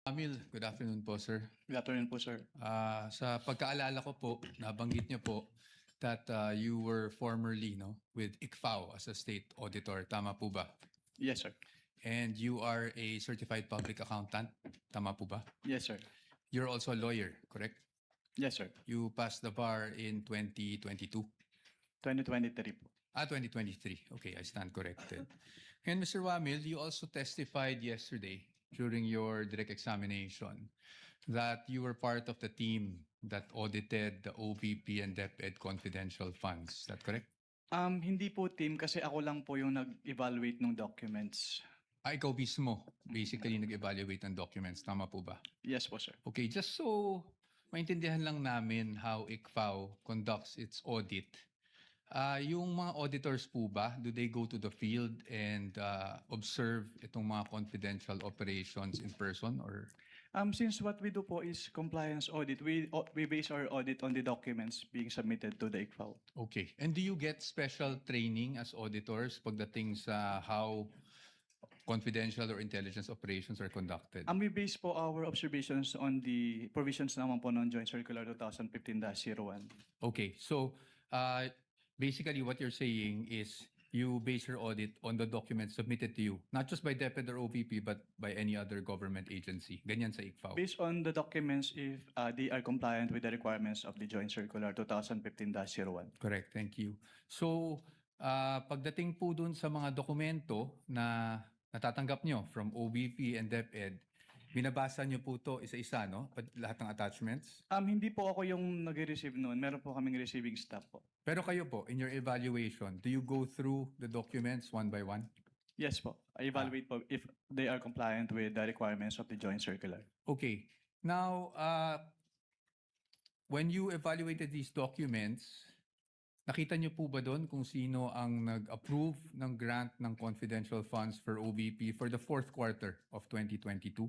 Amil, good afternoon po, sir. Good afternoon po, sir. Sa pagkaalala ko po, nabanggit niyo po that you were formerly with ICFAO as a state auditor. Tama po ba? Yes, sir. And you are a certified public accountant. Tama po ba? Yes, sir. You're also a lawyer, correct? Yes, sir. You passed the bar in 2022. 2023 po. 2023. Okay, I stand corrected. And Mr. Wamil, you also testified yesterday during your direct examination that you were part of the team that audited the OVP and DepEd confidential funds. Is that correct? Hindi po team kasi ako lang po yung nag-evaluate ng documents. Ikaw mismo, basically nag-evaluate ng documents. Tama po ba? Yes po, sir. Okay, just so maintindihan lang namin how ICFAO conducts its audit. Yung mga auditors po ba, do they go to the field and observe itong mga confidential operations in person or? Since what we do po is compliance audit, we base our audit on the documents being submitted to the ICFAO. Okay. And do you get special training as auditors pagdating sa how confidential or intelligence operations are conducted? We base po our observations on the provisions naman po ng Joint Circular 2015-01. Okay. So, basically what you're saying is you base your audit on the documents submitted to you, not just by DepEd or OVP, but by any other government agency. Ganyan sa ICFAO. Based on the documents if they are compliant with the requirements of the Joint Circular 2015-01. Correct. Thank you. So, pagdating po dun sa mga dokumento na natatanggap nyo from OVP and DepEd, binabasa nyo po to isa-isa, no? Lahat ng attachments? Hindi po ako yung nag-receive noon. Meron po kaming receiving staff po. Pero kayo po, in your evaluation, do you go through the documents one by one? Yes po. I evaluate po if they are compliant with the requirements of the Joint Circular. Okay. Now, when you evaluated these documents, nakita niyo po ba doon kung sino ang nag-approve ng grant ng confidential funds for OVP for the fourth quarter of 2022?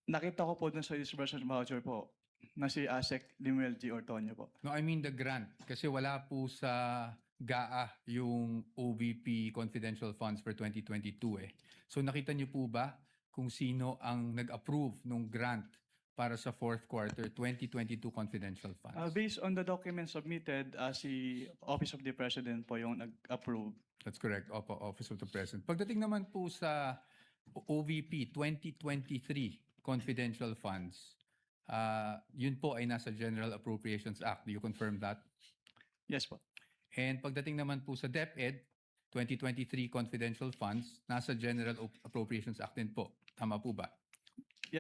Nakita ko po dun sa disbursement voucher po na si Asek Limuel G. Ortonio po. No, I mean the grant. Kasi wala po sa GAA yung OVP confidential funds for 2022 eh. So nakita niyo po ba kung sino ang nag-approve ng grant para sa fourth quarter 2022 confidential funds? Based on the documents submitted, si Office of the President po yung nag-approve. That's correct. Opo, Office of the President. Pagdating naman po sa OVP 2023 confidential funds, yun po ay nasa General Appropriations Act. Do you confirm that? Yes po. And pagdating naman po sa DepEd 2023 confidential funds, nasa General Appropriations Act din po. Tama po ba?